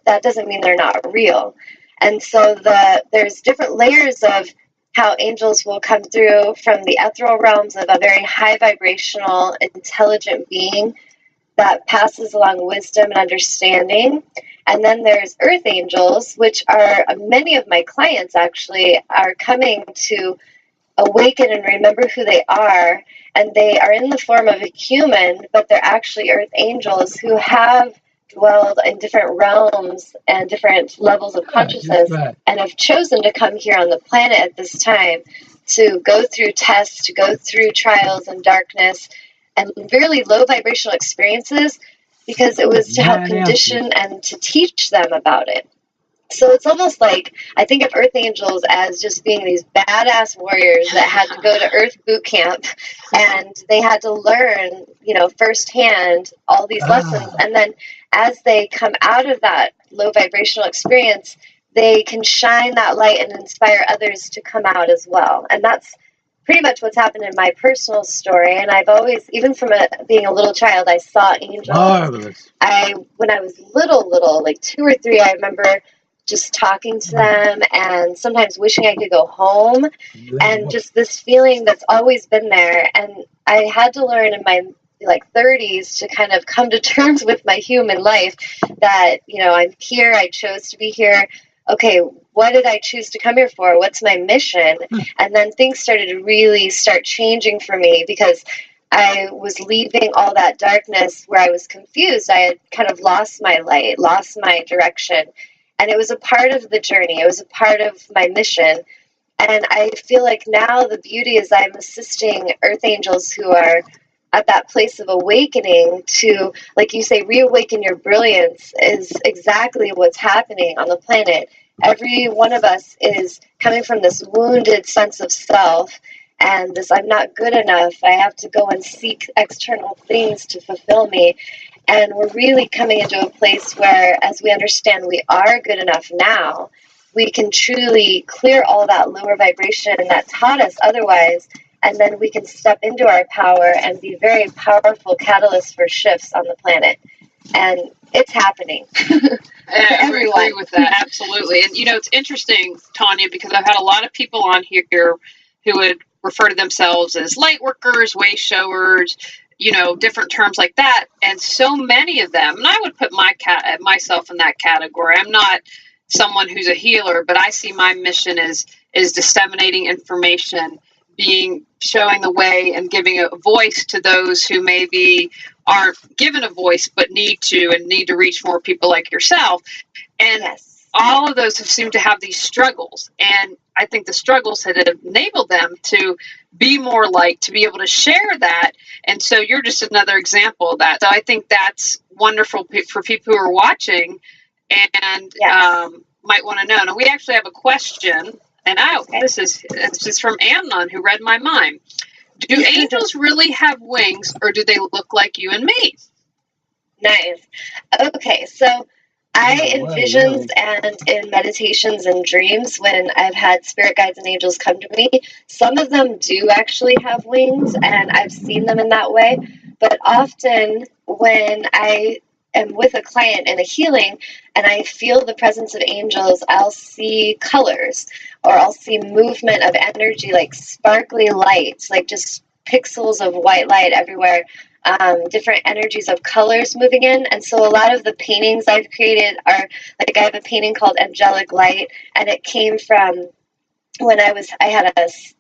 that doesn't mean they're not real. And so there's different layers of how angels will come through from the ethereal realms of a very high vibrational, intelligent being that passes along wisdom and understanding. And then there's earth angels, which are many of my clients actually are coming to awaken and remember who they are. And they are in the form of a human, but they're actually earth angels who have dwelled in different realms and different levels of consciousness, and have chosen to come here on the planet at this time to go through tests, to go through trials and darkness and really low vibrational experiences, because it was to help condition and to teach them about it. So it's almost like, I think of earth angels as just being these badass warriors that had to go to earth boot camp, and they had to learn, firsthand all these lessons. And then as they come out of that low vibrational experience, they can shine that light and inspire others to come out as well. And that's pretty much what's happened in my personal story. And I've always, even from being a little child, I saw angels. Marvelous. When I was little, like 2 or 3, I remember just talking to them and sometimes wishing I could go home, and just this feeling that's always been there. And I had to learn in my 30s to kind of come to terms with my human life that, I'm here, I chose to be here. Okay, what did I choose to come here for? What's my mission? And then things started to really start changing for me, because I was leaving all that darkness where I was confused. I had kind of lost my light, lost my direction. And it was a part of the journey. It was a part of my mission. And I feel like now the beauty is I'm assisting earth angels who are at that place of awakening to, like you say, reawaken your brilliance is exactly what's happening on the planet. Every one of us is coming from this wounded sense of self and this, I'm not good enough, I have to go and seek external things to fulfill me. And we're really coming into a place where, as we understand we are good enough now, we can truly clear all that lower vibration that taught us otherwise, and then we can step into our power and be very powerful catalysts for shifts on the planet. And it's happening. I agree with that, absolutely. And, it's interesting, Tanya, because I've had a lot of people on here who would refer to themselves as light workers, way showers, different terms like that. And so many of them, and I would put myself in that category. I'm not someone who's a healer, but I see my mission is disseminating information, showing the way and giving a voice to those who maybe aren't given a voice, but need to reach more people like yourself. And all of those have seemed to have these struggles. And I think the struggles had enabled them to be more light, to be able to share that. And so you're just another example of that. So I think that's wonderful for people who are watching and might want to know. Now, we actually have a question, and this is from Amnon, who read my mind. Do angels really have wings, or do they look like you and me? Nice. Okay, so in visions and in meditations and dreams, when I've had spirit guides and angels come to me, some of them do actually have wings, and I've seen them in that way. But often when I am with a client in a healing and I feel the presence of angels, I'll see colors, or I'll see movement of energy, like sparkly lights, like just pixels of white light everywhere. Different energies of colors moving in. And so a lot of the paintings I've created are, like, I have a painting called Angelic Light, and it came from when I had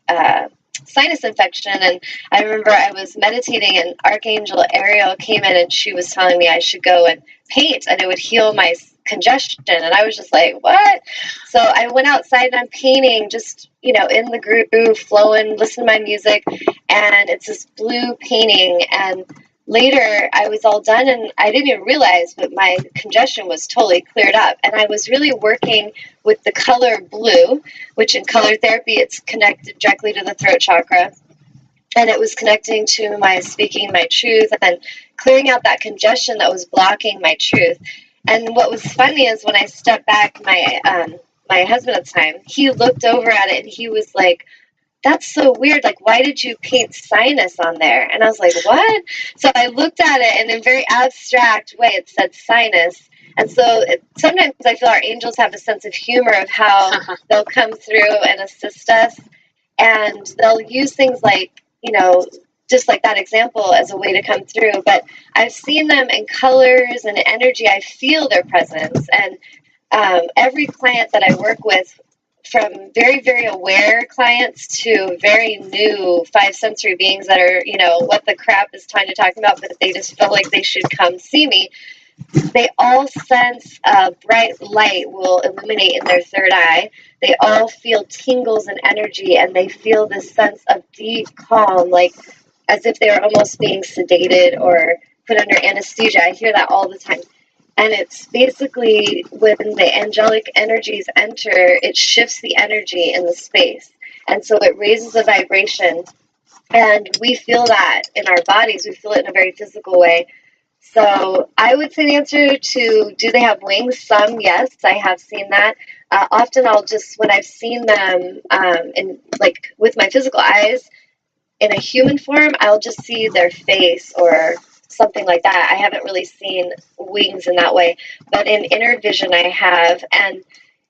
a sinus infection, and I remember I was meditating and Archangel Ariel came in and she was telling me I should go and paint and it would heal my congestion, and I was just like, what? So I went outside and I'm painting, just in the groove, flowing, listening to my music, and it's this blue painting. And later I was all done and I didn't even realize, but my congestion was totally cleared up. And I was really working with the color blue, which in color therapy, it's connected directly to the throat chakra. And it was connecting to my speaking my truth and clearing out that congestion that was blocking my truth. And what was funny is when I stepped back, my husband at the time, he looked over at it and he was like, that's so weird. Like, why did you paint sinus on there? And I was like, what? So I looked at it and in a very abstract way, it said sinus. And so sometimes I feel our angels have a sense of humor of how they'll come through and assist us. And they'll use things like, just like that example as a way to come through. But I've seen them in colors and energy. I feel their presence. And every client that I work with, from very, very aware clients to very new five sensory beings that are, what the crap is Tanya talking about, but they just feel like they should come see me. They all sense a bright light will illuminate in their third eye. They all feel tingles and energy, and they feel this sense of deep calm, like as if they were almost being sedated or put under anesthesia. I hear that all the time. And it's basically when the angelic energies enter, it shifts the energy in the space. And so it raises the vibration. And we feel that in our bodies. We feel it in a very physical way. So I would say the answer to, do they have wings? Some, yes, I have seen that. Often when I've seen them with my physical eyes in a human form, I'll just see their face or something like that. I haven't really seen wings in that way, but in inner vision I have. And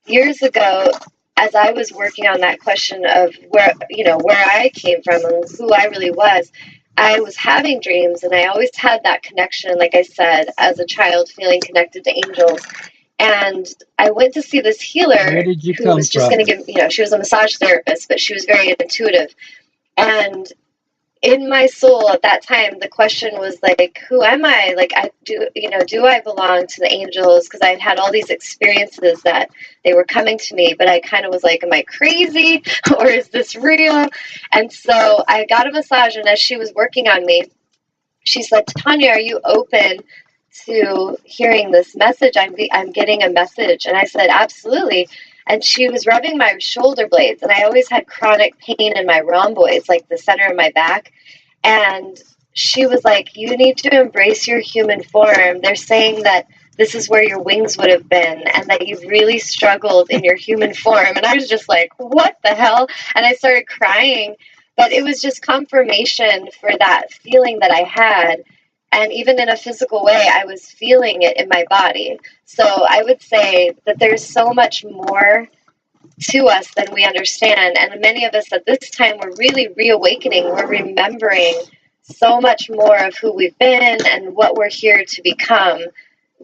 years ago, as I was working on that question of where I came from and who I really was, I was having dreams, and I always had that connection, like I said, as a child, feeling connected to angels. And I went to see this healer who was just going to give, she was a massage therapist, but she was very intuitive. And in my soul at that time, the question was like, who am I? Like, do I belong to the angels? Because I'd had all these experiences that they were coming to me, but I kind of was like, am I crazy or is this real? And so I got a massage, and as she was working on me, she said, Tanya, are you open to hearing this message? I'm getting a message. And I said, absolutely. And she was rubbing my shoulder blades, and I always had chronic pain in my rhomboids, like the center of my back. And she was like, you need to embrace your human form. They're saying that this is where your wings would have been, and that you've really struggled in your human form. And I was just like, what the hell? And I started crying. But it was just confirmation for that feeling that I had. And even in a physical way, I was feeling it in my body. So I would say that there's so much more to us than we understand. And many of us at this time, we're really reawakening. We're remembering so much more of who we've been and what we're here to become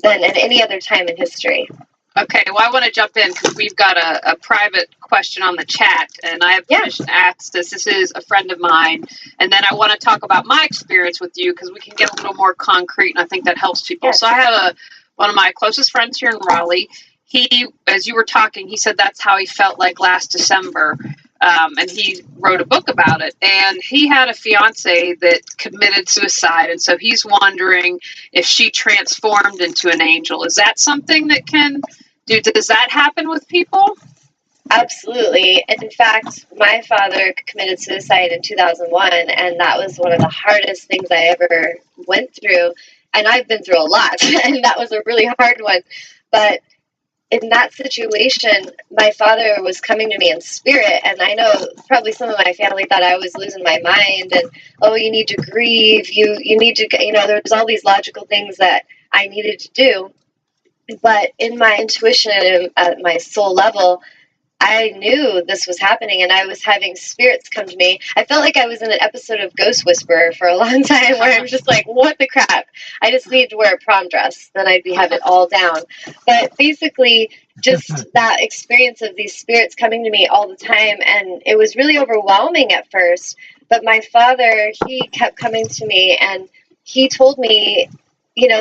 than at any other time in history. Okay, well, I want to jump in because we've got a private question on the chat, and I have permission to ask this. This is a friend of mine, and then I want to talk about my experience with you because we can get a little more concrete, and I think that helps people. Yes. So I have one of my closest friends here in Raleigh. He, as you were talking, he said that's how he felt like last December, and he wrote a book about it. And he had a fiance that committed suicide, and so he's wondering if she transformed into an angel. Is that something that does that happen with people? Absolutely. In fact, my father committed suicide in 2001, and that was one of the hardest things I ever went through. And I've been through a lot, and that was a really hard one. But in that situation, my father was coming to me in spirit, and I know probably some of my family thought I was losing my mind, and, oh, you need to grieve, you need to, there's all these logical things that I needed to do. But in my intuition, at my soul level, I knew this was happening, and I was having spirits come to me. I felt like I was in an episode of Ghost Whisperer for a long time, where I'm just like, what the crap? I just need to wear a prom dress, then I'd have it all down. But basically, just that experience of these spirits coming to me all the time, and it was really overwhelming at first. But my father, he kept coming to me, and he told me,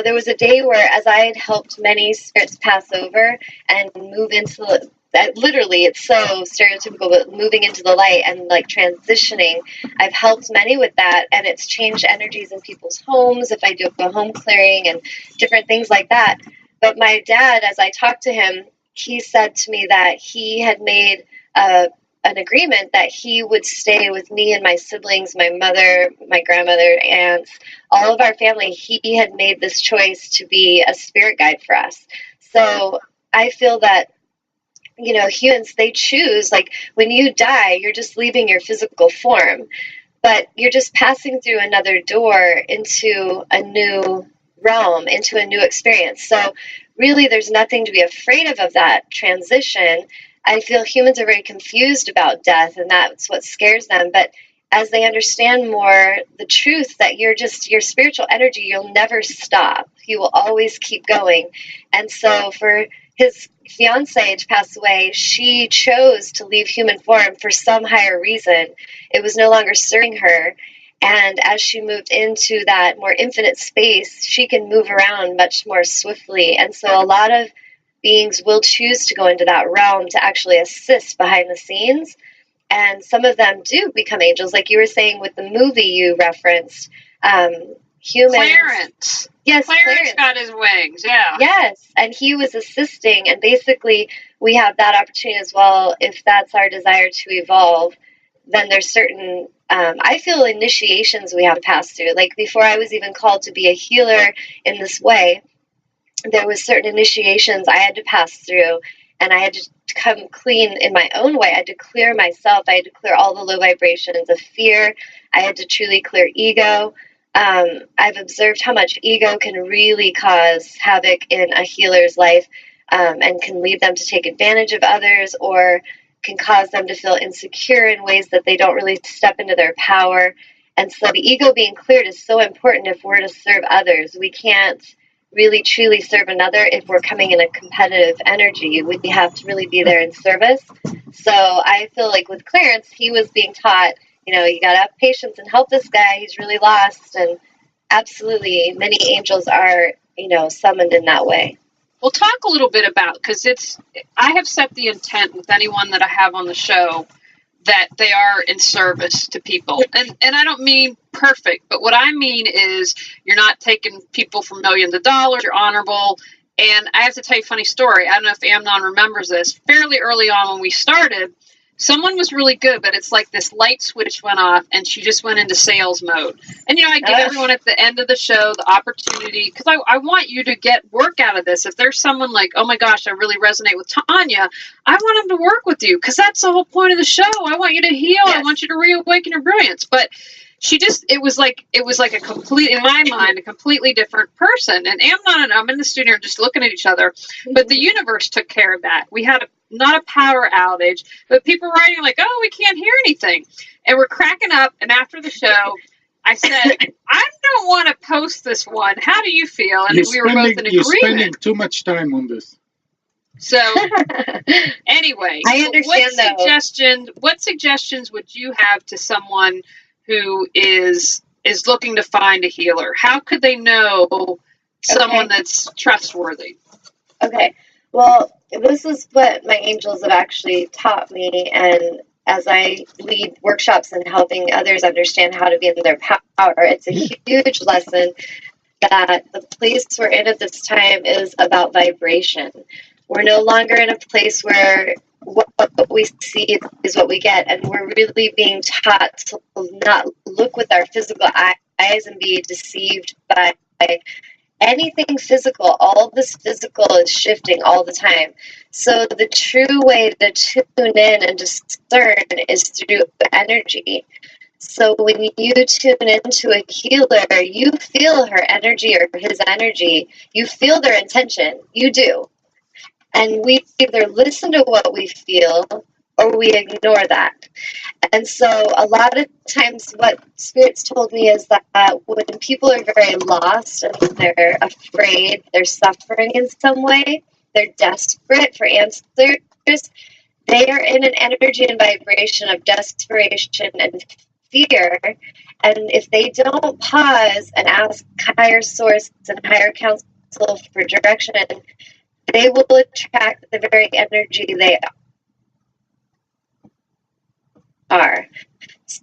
there was a day where, as I had helped many spirits pass over and move into literally, it's so stereotypical, but moving into the light and like transitioning, I've helped many with that, and it's changed energies in people's homes if I do a home clearing and different things like that. But my dad, as I talked to him, he said to me that he had made an agreement that he would stay with me and my siblings, my mother, my grandmother, aunts, all of our family. He had made this choice to be a spirit guide for us. So I feel that humans, they choose, like when you die, you're just leaving your physical form, but you're just passing through another door into a new realm, into a new experience. So really, there's nothing to be afraid of that transition. I feel humans are very confused about death, and that's what scares them. But as they understand more the truth that you're just your spiritual energy, you'll never stop. You will always keep going. And so for his fiance to pass away, she chose to leave human form for some higher reason. It was no longer serving her. And as she moved into that more infinite space, she can move around much more swiftly. And so a lot of beings will choose to go into that realm to actually assist behind the scenes. And some of them do become angels, like you were saying with the movie you referenced. Humans. Clarence. Yes, Clarence got his wings, yeah. Yes, and he was assisting, and basically we have that opportunity as well. If that's our desire to evolve, then there's certain, I feel, initiations we have to pass through. Like before I was even called to be a healer in this way, there was certain initiations I had to pass through, and I had to come clean in my own way. I had to clear myself. I had to clear all the low vibrations of fear. I had to truly clear ego. I've observed how much ego can really cause havoc in a healer's life, and can lead them to take advantage of others, or can cause them to feel insecure in ways that they don't really step into their power. And so the ego being cleared is so important if we're to serve others. We can't really truly serve another if we're coming in a competitive energy. We have to really be there in service. So I feel like with Clarence, he was being taught, you got to have patience and help this guy. He's really lost. And absolutely, many angels are, summoned in that way. Well, talk a little bit about, because I have set the intent with anyone that I have on the show that they are in service to people. And I don't mean perfect, but what I mean is you're not taking people for millions of dollars, you're honorable. And I have to tell you a funny story. I don't know if Amnon remembers this. Fairly early on when we started, someone was really good, but it's like this light switch went off and she just went into sales mode. And, I give everyone at the end of the show the opportunity, because I want you to get work out of this. If there's someone like, oh my gosh, I really resonate with Tanya, I want them to work with you, because that's the whole point of the show. I want you to heal. Yes. I want you to reawaken your brilliance. But it was like a complete, in my mind, a completely different person. And Amnon and I'm in the studio just looking at each other, but the universe took care of that. We had not a power outage, but people writing like, oh, we can't hear anything. And we're cracking up. And after the show, I said, I don't want to post this one. How do you feel? And we were both in agreement. You're spending too much time on this. So anyway, I understand. What suggestions would you have to someone who is looking to find a healer? How could they know someone that's trustworthy? Okay. Well, this is what my angels have actually taught me, and as I lead workshops and helping others understand how to be in their power, it's a huge lesson that the place we're in at this time is about vibration. We're no longer in a place where what we see is what we get, and we're really being taught to not look with our physical eyes and be deceived by anything physical. All this physical is shifting all the time. So the true way to tune in and discern is through energy. So when you tune into a healer, you feel her energy or his energy. You feel their intention. You do. And we either listen to what we feel or we ignore that. And so a lot of times what spirits told me is that when people are very lost and they're afraid, they're suffering in some way, they're desperate for answers, they are in an energy and vibration of desperation and fear. And if they don't pause and ask higher source and higher counsel for direction, they will attract the very energy they are.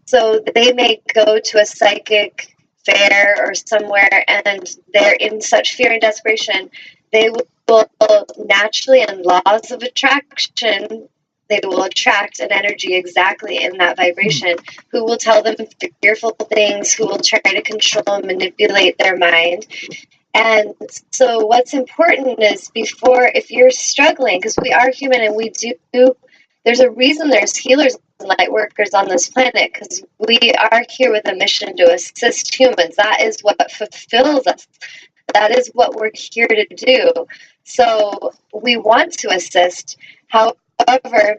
So they may go to a psychic fair or somewhere and they're in such fear and desperation, they will naturally, in laws of attraction, they will attract an energy exactly in that vibration who will tell them fearful things, who will try to control and manipulate their mind. And so what's important is if you're struggling, because we are human and we do, there's a reason there's healers and light workers on this planet, because we are here with a mission to assist humans. That is what fulfills us. That is what we're here to do. So we want to assist. However,